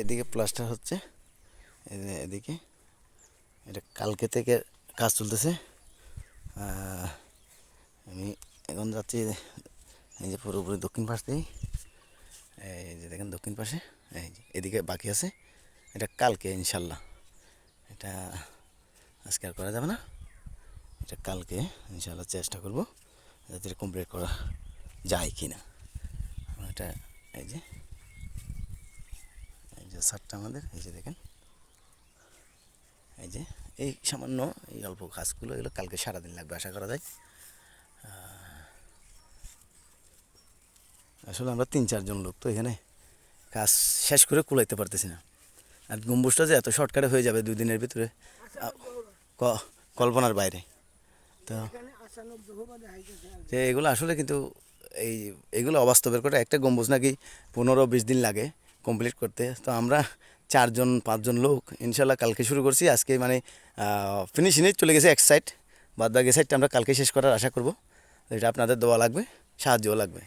এদিকে প্লাস্টার হচ্ছে, এদিকে এটা কালকে থেকে কাজ চলতেছে। আমি এখন যাচ্ছি এই যে পুরোপুরি দক্ষিণ পাশ থেকেই, এই যে দেখেন দক্ষিণ পাশে, এই যে এদিকে বাকি আছে, এটা কালকে ইনশাল্লাহ, এটা আজকে আর করা যাবে না, এটা কালকে ইনশাল্লাহ চেষ্টা করব যাতে কমপ্লিট করা যায় কি না। এটা এই যে ছাদটা আমাদের, এই যে দেখেন, এই যে এই সামান্য এই অল্প কাজগুলো, এগুলো কালকে সারাদিন লাগবে আশা করা যায়। আসলে আমরা 3-4 জন লোক তো এখানে কাজ শেষ করে কুলাইতে পারতেছি না। আর গম্বুজটা যে এত শর্টকাটে হয়ে যাবে 2 দিনের ভিতরে, কল্পনার বাইরে। তো যে এগুলো আসলে কিন্তু এইগুলো অবাস্তবের কথা। একটা গম্বুজ নাকি 15-20 দিন লাগে কমপ্লিট করতে। তো আমরা 4-5 জন লোক ইনশাল্লাহ কালকে শুরু করছি, আজকে মানে ফিনিশিংয়ে চলে গেছে এক সাইড, বাদ বাকি সাইডটা আমরা কালকে শেষ করার আশা করব। এটা আপনাদের দোয়া লাগবে, সাহায্যও লাগবে।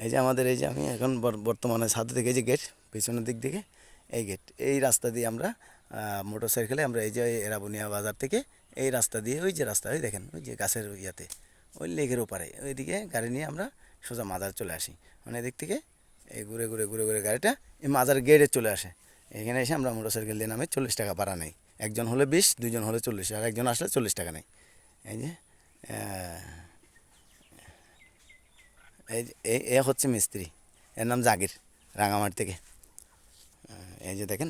এই যে আমাদের, এই যে আমি এখন বর্তমানে ছাদে থেকে, এই যে গেট পিছনের দিক থেকে, এই গেট, এই রাস্তা দিয়ে আমরা মোটর সাইকেলে আমরা এই যে এরাবুনিয়া বাজার থেকে এই রাস্তা দিয়ে, ওই যে রাস্তা, ওই দেখেন ওই যে গাছের ইয়াতে, ওই লেকের ওপারে ওইদিকে গাড়ি নিয়ে আমরা সোজা মাজার চলে আসি। মানে এদিক থেকে এই ঘুরে ঘুরে ঘুরে ঘুরে গাড়িটা এই মাজার গেটে চলে আসে। এখানে এসে আমরা মোটর সাইকেল দিয়ে নামে 40 টাকা ভাড়া নেই। একজন হলে 20, 2 জন হলে 40, আর একজন আসলে 40 টাকা নেই। এই যে এ হচ্ছে মিস্ত্রি, এর নাম জাগির, রাঙামাটি থেকে। এই যে দেখেন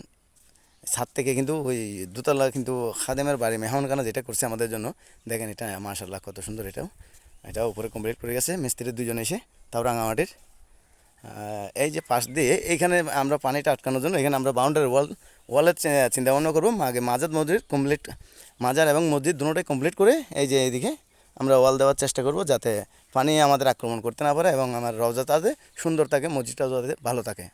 ছাদ থেকে কিন্তু ওই দোতলা কিন্তু খাদেমের বাড়ি মেহমানখানা যেটা করছে আমাদের জন্য, দেখেন এটা মাশাআল্লাহ কত সুন্দর। এটাও উপরে কমপ্লিট করে গেছে মিস্ত্রি 2 জন এসে, তাও রাঙামাটির। এই যে পাশ দিয়ে এইখানে আমরা পানিটা আটকানোর জন্য এখানে আমরা বাউন্ডারি ওয়ালের চিন্তা ভাবনা করবো। আগে মাজার মসজিদ কমপ্লিট, মাজার এবং মসজিদ দুটোটাই কমপ্লিট করে এই যে এইদিকে আমরা ওয়াল দেওয়ার চেষ্টা করব, যাতে পানি আমাদের আক্রমণ করতে না পারে এবং আমার রওজা তাতে সুন্দর থাকে, মসজিদটাও যাতে ভালো থাকে।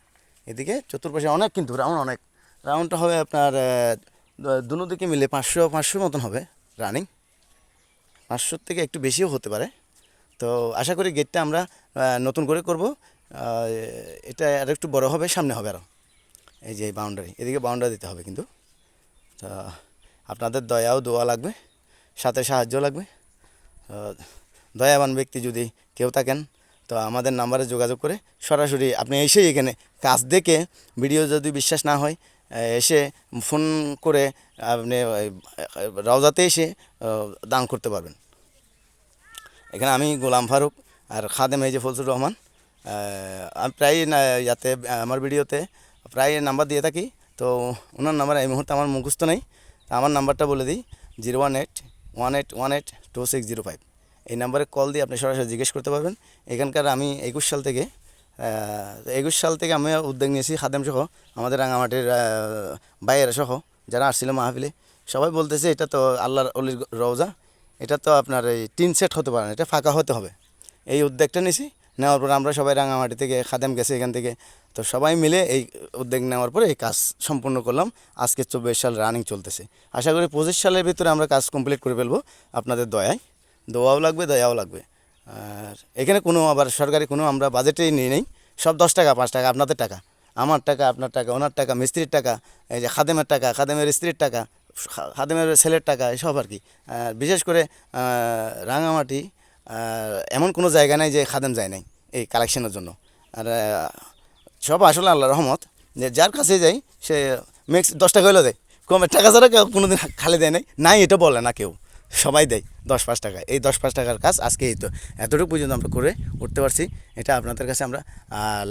এদিকে চতুর্পাশে অনেক কিন্তু অনেক রাউন্ডটা হবে আপনার দুনো দিকে মিলে 500 মতন হবে রানিং, 500 থেকে একটু বেশিও হতে পারে। তো আশা করি গেটটা আমরা নতুন করে করব, এটা আর একটু বড় হবে, সামনে হবে আরও। এই যে বাউন্ডারি, এদিকে বাউন্ডারি দিতে হবে কিন্তু। তো আপনাদের দয়াও দোয়া লাগবে, সাথে সাহায্য লাগবে। দয়াবান ব্যক্তি যদি কেউ থাকেন তো আমাদের নাম্বারে যোগাযোগ করে সরাসরি আপনি এসেই এখানে কাজ দেখে, ভিডিও যদি বিশ্বাস না হয় এসে ফোন করে আপনি রওজাতে এসে দান করতে পারবেন। এখানে আমি গোলাম ফারুক আর খাদেম এই যে ফজলুর রহমান, আমি প্রায় ইয়াতে আমার ভিডিওতে প্রায় নাম্বার দিয়ে থাকি। তো ওনার নাম্বার এই মুহূর্তে আমার মুখস্থ নেই, আমার নাম্বারটা বলে দিই 01818182605। এই নাম্বারে কল দিয়ে আপনি সরাসরি জিজ্ঞেস করতে পারবেন। এখানকার আমি 21 সাল থেকে আমি উদ্যোগ নিয়েছি, খাদেম সহ আমাদের রাঙামাটির বাইরের সহ যারা আসছিল মাহফিলে, সবাই বলতেছে এটা তো আল্লাহর অলির রওজা, এটা তো আপনার এই টিন সেট হতে পারে না, এটা ফাঁকা হতে হবে। এই উদ্যোগটা নিয়েছি, নেওয়ার পর আমরা সবাই রাঙামাটি থেকে, খাদেম গেছে এখান থেকে, তো সবাই মিলে এই উদ্যোগ নেওয়ার পরে এই কাজ সম্পূর্ণ করলাম। আজকে 24 সাল রানিং চলতেছে, আশা করি 25 সালের ভিতরে আমরা কাজ কমপ্লিট করে ফেলবো আপনাদের দয়ায়। দোয়াও লাগবে, দয়াও লাগবে। আর এখানে কোনো আবার সরকারি কোনো আমরা বাজেটেই নিয়ে নেই, সব 10 টাকা 5 টাকা আপনাদের টাকা, আমার টাকা, আপনার টাকা, ওনার টাকা, মিস্ত্রির টাকা, এই যে খাদেমের টাকা, খাদেমের স্ত্রীর টাকা, খাদেমের ছেলের টাকা, এসব আর কি। বিশেষ করে রাঙামাটি এমন কোনো জায়গা নাই যে খাদেম যায় নাই এই কালেকশনের জন্য। আর সব আসলে আল্লাহ রহমত, যে যার কাছে যাই সে ম্যাক্স 10 টাকা হলেও দেয়, কমের টাকা ছাড়া কেউ কোনো দিন খালি দেয় নাই এটা বলে না কেউ, সবাই দেয় 10-5 টাকা। এই 10-5 টাকার কাজ আজকে এই তো এতটুকু পর্যন্ত আমরা করে উঠতে পারছি, এটা আপনাদের কাছে আমরা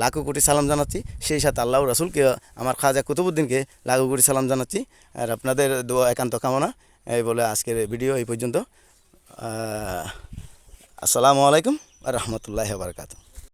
লাখো কোটি সালাম জানাচ্ছি। সেই সাথে আল্লাহ রাসূলকে, আমার খাজা কুতুবউদ্দিনকে লাখো কোটি সালাম জানাচ্ছি। আর আপনাদের দোয়া একান্ত কামনা। এই বলে আজকের ভিডিও এই পর্যন্ত। আসসালামু আলাইকুম ওয়া রাহমাতুল্লাহি ওয়া বারাকাতুহু।